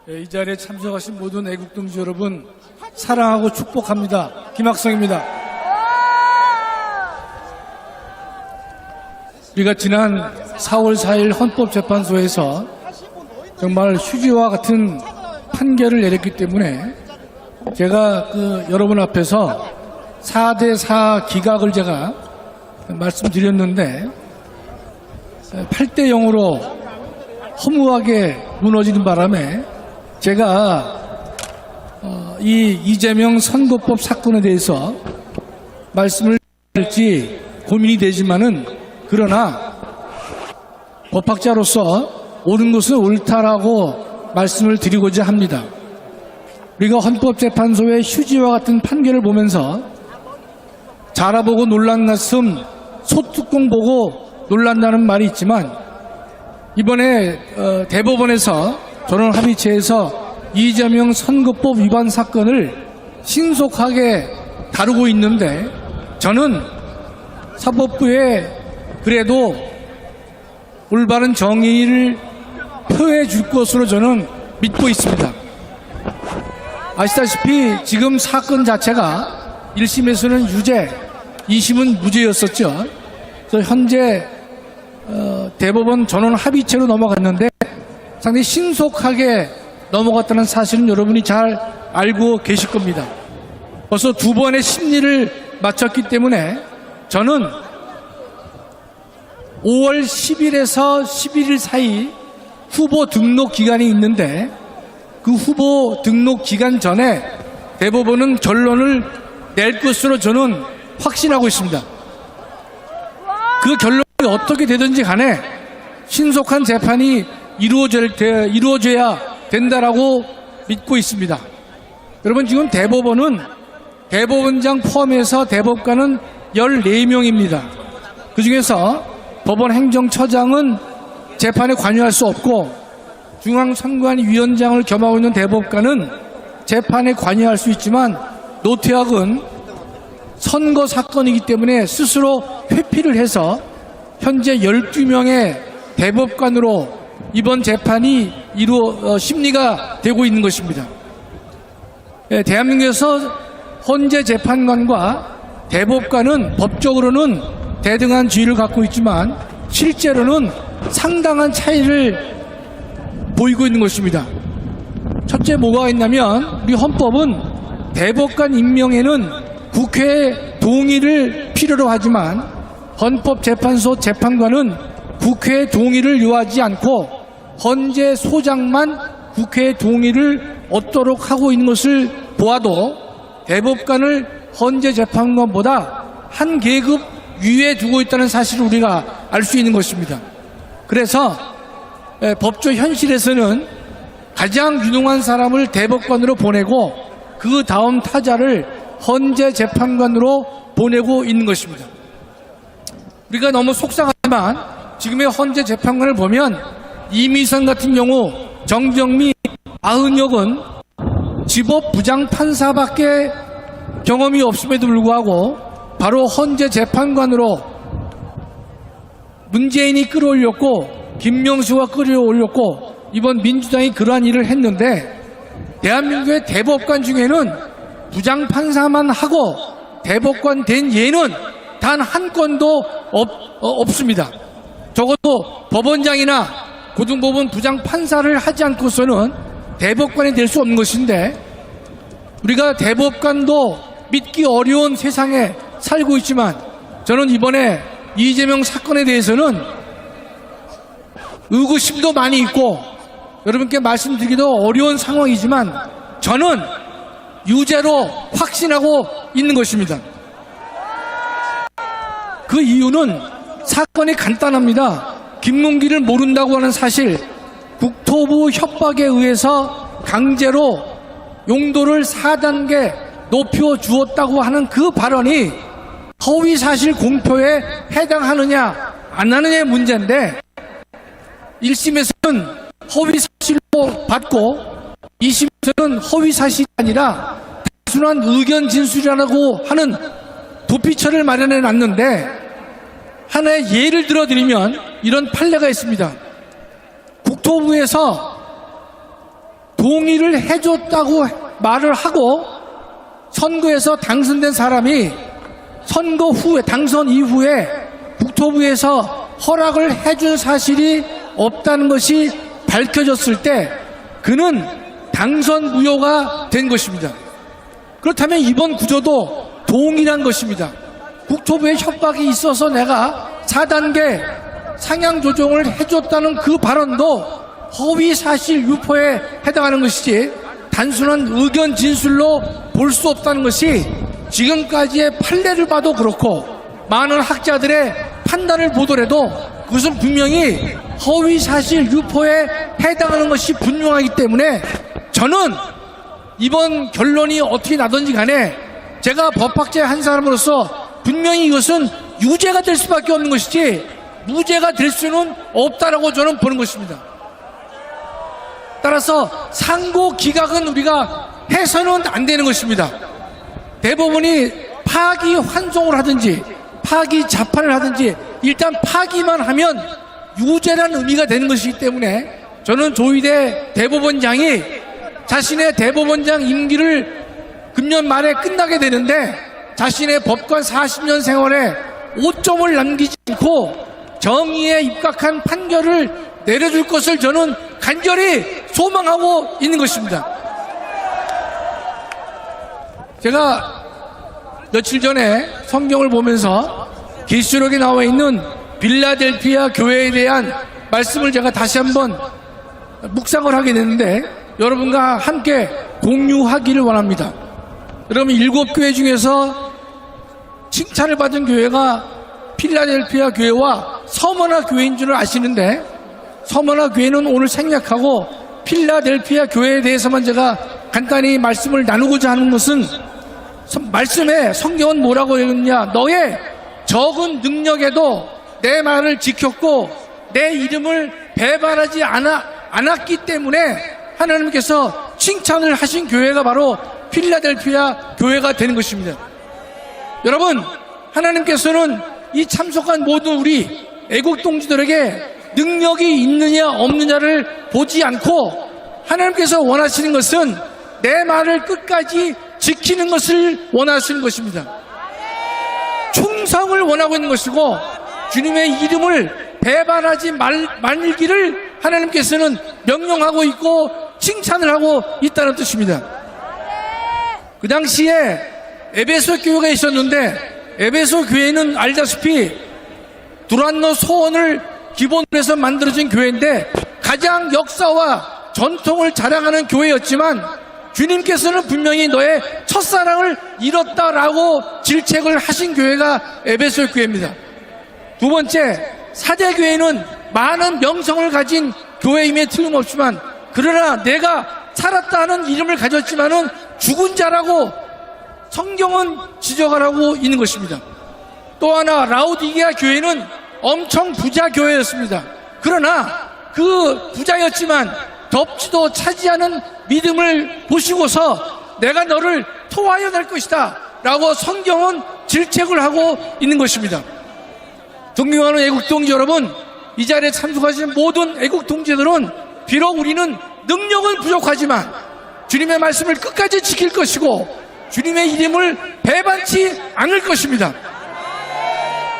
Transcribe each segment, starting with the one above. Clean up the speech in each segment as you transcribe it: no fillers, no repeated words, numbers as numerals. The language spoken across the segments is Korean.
이 자리에 참석하신 모든 애국동지 여러분 사랑하고 축복합니다. 김학성입니다. 우리가 지난 4월 4일 헌법재판소에서 정말 휴지와 같은 판결을 내렸기 때문에 제가 여러분 앞에서 4대4 기각을 제가 말씀드렸는데 8대 0으로 허무하게 무너지는 바람에 제가 이 이재명 선거법 사건에 대해서 말씀을 드릴지 고민이 되지만은 그러나 법학자로서 옳은 것은 옳다라고 말씀을 드리고자 합니다. 우리가 헌법재판소의 휴지와 같은 판결을 보면서 자라보고 놀란났음 소뚜껑 보고 놀란다는 말이 있지만 이번에 대법원에서 전원합의체에서 이재명 선거법 위반 사건을 신속하게 다루고 있는데 저는 사법부에 그래도 올바른 정의를 표해 줄 것으로 저는 믿고 있습니다. 아시다시피 지금 사건 자체가 1심에서는 유죄, 2심은 무죄였었죠. 그래서 현재 대법원 전원 합의체로 넘어갔는데 상당히 신속하게 넘어갔다는 사실은 여러분이 잘 알고 계실 겁니다. 벌써 2번의 심리를 마쳤기 때문에 저는 5월 10일에서 11일 사이 후보 등록 기간이 있는데 그 후보 등록 기간 전에 대법원은 결론을 낼 것으로 저는 확신하고 있습니다. 그 결론이 어떻게 되든지 간에 신속한 재판이 이루어져야 된다라고 믿고 있습니다. 여러분 지금 대법원은 대법원장 포함해서 대법관은 14명입니다. 그중에서 법원 행정처장은 재판에 관여할 수 없고 중앙선관위원장을 겸하고 있는 대법관은 재판에 관여할 수 있지만 노태학은 선거 사건이기 때문에 스스로 회피를 해서 현재 12명의 대법관으로 이번 재판이 심리가 되고 있는 것입니다. 대한민국에서 헌재 재판관과 대법관은 법적으로는 대등한 지위를 갖고 있지만 실제로는 상당한 차이를 보이고 있는 것입니다. 첫째 뭐가 있냐면 우리 헌법은 대법관 임명에는 국회의 동의를 필요로 하지만 헌법재판소 재판관은 국회의 동의를 요하지 않고 헌재 소장만 국회의 동의를 얻도록 하고 있는 것을 보아도 대법관을 헌재 재판관보다 한 계급 위에 두고 있다는 사실을 우리가 알 수 있는 것입니다. 그래서 법조 현실에서는 가장 유능한 사람을 대법관으로 보내고 그 다음 타자를 헌재 재판관으로 보내고 있는 것입니다. 우리가 너무 속상하지만 지금의 헌재 재판관을 보면 이미선 같은 경우 정정미, 아은혁은 지법 부장 판사밖에 경험이 없음에도 불구하고 바로 헌재 재판관으로 문재인이 끌어올렸고 김명수가 끌어올렸고 이번 민주당이 그러한 일을 했는데 대한민국의 대법관 중에는 부장판사만 하고 대법관 된 예는 단 한 건도 없습니다. 적어도 법원장이나 고등법원 부장판사를 하지 않고서는 대법관이 될 수 없는 것인데 우리가 대법관도 믿기 어려운 세상에 살고 있지만 저는 이번에 이재명 사건에 대해서는 의구심도 많이 있고 여러분께 말씀드리기도 어려운 상황이지만 저는 유죄로 확신하고 있는 것입니다. 그 이유는 사건이 간단합니다. 김문기를 모른다고 하는 사실, 국토부 협박에 의해서 강제로 용도를 4단계 높여주었다고 하는 그 발언이 허위사실 공표에 해당하느냐 안 하느냐의 문제인데 1심에서는 허위사실로 받고 2심에서는 허위사실이 아니라 단순한 의견 진술이라고 하는 도피처를 마련해 놨는데 하나의 예를 들어드리면 이런 판례가 있습니다. 국토부에서 동의를 해줬다고 말을 하고 선거에서 당선된 사람이 선거 후에, 당선 이후에 국토부에서 허락을 해준 사실이 없다는 것이 밝혀졌을 때 그는 당선 무효가 된 것입니다. 그렇다면 이번 구조도 동일한 것입니다. 국토부의 협박이 있어서 내가 4단계 상향 조정을 해줬다는 그 발언도 허위 사실 유포에 해당하는 것이지 단순한 의견 진술로 볼 수 없다는 것이 지금까지의 판례를 봐도 그렇고 많은 학자들의 판단을 보더라도 그것은 분명히 허위 사실 유포에 해당하는 것이 분명하기 때문에 저는 이번 결론이 어떻게 나든지 간에 제가 법학자 한 사람으로서 분명히 이것은 유죄가 될 수밖에 없는 것이지 무죄가 될 수는 없다라고 저는 보는 것입니다. 따라서 상고 기각은 우리가 해서는 안 되는 것입니다. 대법원이 파기 환송을 하든지 파기 재판을 하든지 일단 파기만 하면 유죄라는 의미가 되는 것이기 때문에 저는 조희대 대법원장이 자신의 대법원장 임기를 금년 말에 끝나게 되는데 자신의 법관 40년 생활에 오점을 남기지 않고 정의에 입각한 판결을 내려줄 것을 저는 간절히 소망하고 있는 것입니다. 제가 며칠 전에 성경을 보면서 계시록에 나와 있는 빌라델피아 교회에 대한 말씀을 제가 다시 한번 묵상을 하게 됐는데 여러분과 함께 공유하기를 원합니다. 여러분 7교회 중에서 칭찬을 받은 교회가 필라델피아 교회와 서머나 교회인 줄 아시는데 서머나 교회는 오늘 생략하고 필라델피아 교회에 대해서만 제가 간단히 말씀을 나누고자 하는 것은 말씀에 성경은 뭐라고 했느냐, 너의 적은 능력에도 내 말을 지켰고 내 이름을 배반하지 않았기 때문에 하나님께서 칭찬을 하신 교회가 바로 필라델피아 교회가 되는 것입니다. 여러분, 하나님께서는 이 참석한 모든 우리 애국 동지들에게 능력이 있느냐 없느냐를 보지 않고 하나님께서 원하시는 것은 내 말을 끝까지 지키는 것을 원하시는 것입니다. 충성을 원하고 있는 것이고 주님의 이름을 배반하지 말기를 하나님께서는 명령하고 있고 칭찬을 하고 있다는 뜻입니다. 그 당시에 에베소 교회가 있었는데 에베소 교회는 알다시피 두란노 소원을 기본으로 해서 만들어진 교회인데 가장 역사와 전통을 자랑하는 교회였지만 주님께서는 분명히 너의 첫사랑을 잃었다라고 질책을 하신 교회가 에베소 교회입니다. 두 번째, 사대교회는 많은 명성을 가진 교회임에 틀림없지만 그러나 내가 살았다는 이름을 가졌지만은 죽은 자라고 성경은 지적하라고 있는 것입니다. 또 하나 라오디게아 교회는 엄청 부자 교회였습니다. 그러나 그 부자였지만 덥지도 차지 않은 믿음을 보시고서 내가 너를 토하여 낼 것이다 라고 성경은 질책을 하고 있는 것입니다. 존경하는 애국동지 여러분, 이 자리에 참석하신 모든 애국동지들은 비록 우리는 능력은 부족하지만 주님의 말씀을 끝까지 지킬 것이고 주님의 이름을 배반치 않을 것입니다.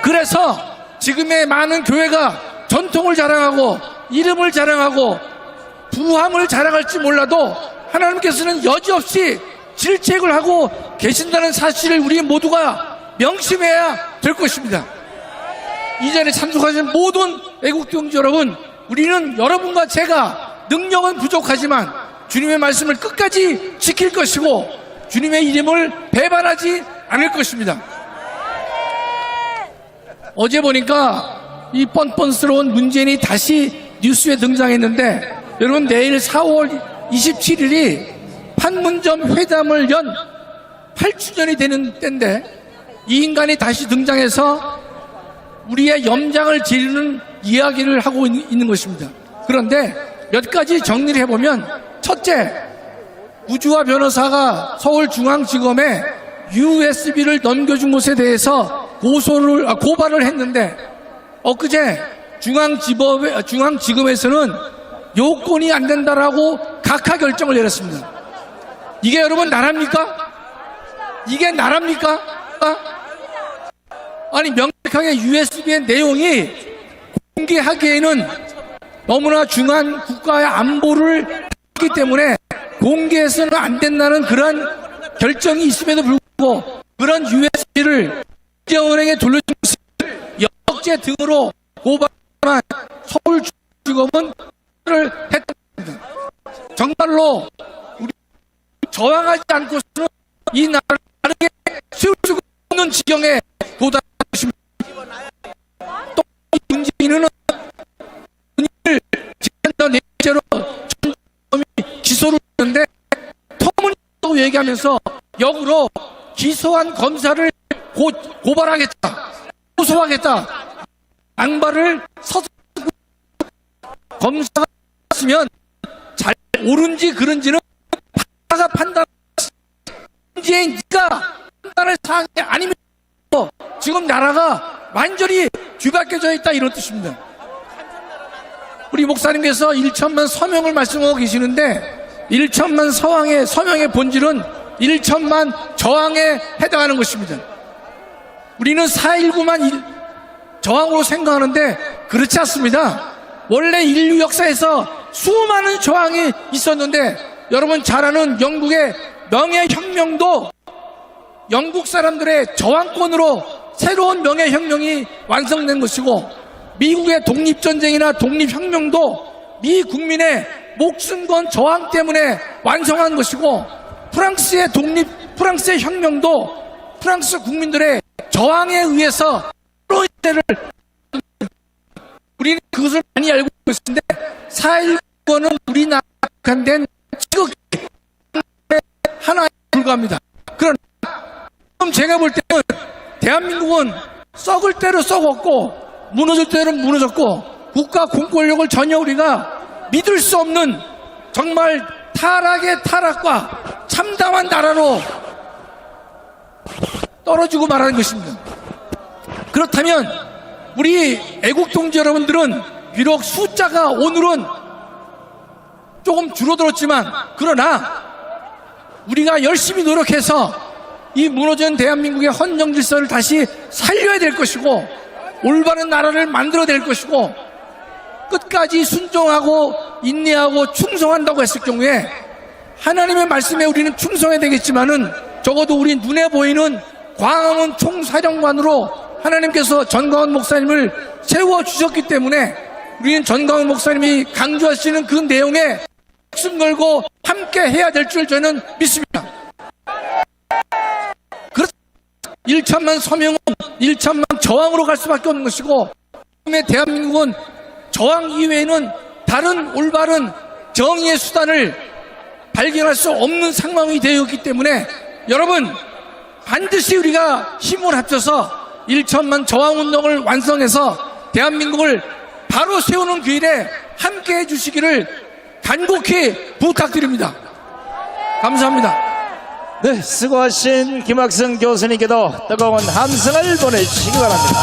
그래서 지금의 많은 교회가 전통을 자랑하고 이름을 자랑하고 부함을 자랑할지 몰라도 하나님께서는 여지없이 질책을 하고 계신다는 사실을 우리 모두가 명심해야 될 것입니다. 이 자리에 참석하신 모든 애국동지 여러분, 우리는 여러분과 제가 능력은 부족하지만 주님의 말씀을 끝까지 지킬 것이고 주님의 이름을 배반하지 않을 것입니다. 어제 보니까 이 뻔뻔스러운 문재인이 다시 뉴스에 등장했는데 여러분, 내일 4월 27일이 판문점 회담을 연 8주년이 되는 때인데 이 인간이 다시 등장해서 우리의 염장을 지르는 이야기를 하고 있는 것입니다. 그런데 몇 가지 정리를 해보면, 첫째, 우주화 변호사가 서울중앙지검에 USB를 넘겨준 것에 대해서 고발을 했는데 엊그제 중앙지검에서는 요건이 안 된다라고 각하 결정을 내렸습니다. 이게 여러분 나라입니까? 이게 나라입니까? 아니 명백하게 USB의 내용이 공개하기에는 너무나 중요한 국가의 안보를 하기 때문에 공개해서는 안 된다는 그런 결정이 있음에도 불구하고 그런 USB를 국정은행에 돌려준 것을 역죄 등으로 고발한 서울중앙지검은 했습니다. 정말로 우리 저항하지 않고서는 이 나라를 다르게 세울 수가 없는 지경에 도달한 것입니다. 또 문재인은 본인을 지난달 넷째로 전범이 기소를 했는데 터무니없다고 얘기하면서 역으로 기소한 검사를 고발하겠다, 고소하겠다, 양발을 서서 검사가 했으면 잘 옳은지 그른지는 판사가 판단. 문재인 네가 판단할 사항이 아니면 지금 나라가 완전히 뒤바뀌어져 있다 이런 뜻입니다. 우리 목사님께서 1천만 서명을 말씀하고 계시는데 1천만 서명의 본질은 1천만 저항에 해당하는 것입니다. 우리는 4.19만 저항으로 생각하는데 그렇지 않습니다. 원래 인류 역사에서 수많은 저항이 있었는데 여러분 잘 아는 영국의 명예혁명도 영국 사람들의 저항권으로 새로운 명예혁명이 완성된 것이고 미국의 독립전쟁이나 독립혁명도 미 국민의 목숨 건 저항 때문에 완성한 것이고 프랑스의 혁명도 프랑스 국민들의 저항에 의해서 때를 우리는 그것을 많이 알고 있는데 4.19는 우리나라에 된 지극히 하나에 불과합니다. 그러나 지금 제가 볼 때는 대한민국은 썩을 대로 썩었고 무너질 대로 무너졌고 국가 공권력을 전혀 우리가 믿을 수 없는 정말 타락의 타락과 참담한 나라로 떨어지고 말하는 것입니다. 그렇다면 우리 애국 동지 여러분들은 비록 숫자가 오늘은 조금 줄어들었지만 그러나 우리가 열심히 노력해서 이 무너진 대한민국의 헌정 질서를 다시 살려야 될 것이고 올바른 나라를 만들어야 될 것이고 끝까지 순종하고 인내하고 충성한다고 했을 경우에 하나님의 말씀에 우리는 충성해야 되겠지만은 적어도 우리 눈에 보이는 광화문 총사령관으로 하나님께서 전광훈 목사님을 세워주셨기 때문에 우리는 전광훈 목사님이 강조하시는 그 내용에 목숨 걸고 함께 해야 될 줄 저는 믿습니다. 그렇습니다. 1천만 서명은 1천만 저항으로 갈 수밖에 없는 것이고 지금의 대한민국은 저항 이외에는 다른 올바른 정의의 수단을 발견할 수 없는 상황이 되었기 때문에 여러분 반드시 우리가 힘을 합쳐서 1천만 저항운동을 완성해서 대한민국을 바로 세우는 그 일에 함께 해주시기를 간곡히 부탁드립니다. 감사합니다. 네, 수고하신 김학성 교수님께도 뜨거운 함성을 보내주시기 바랍니다.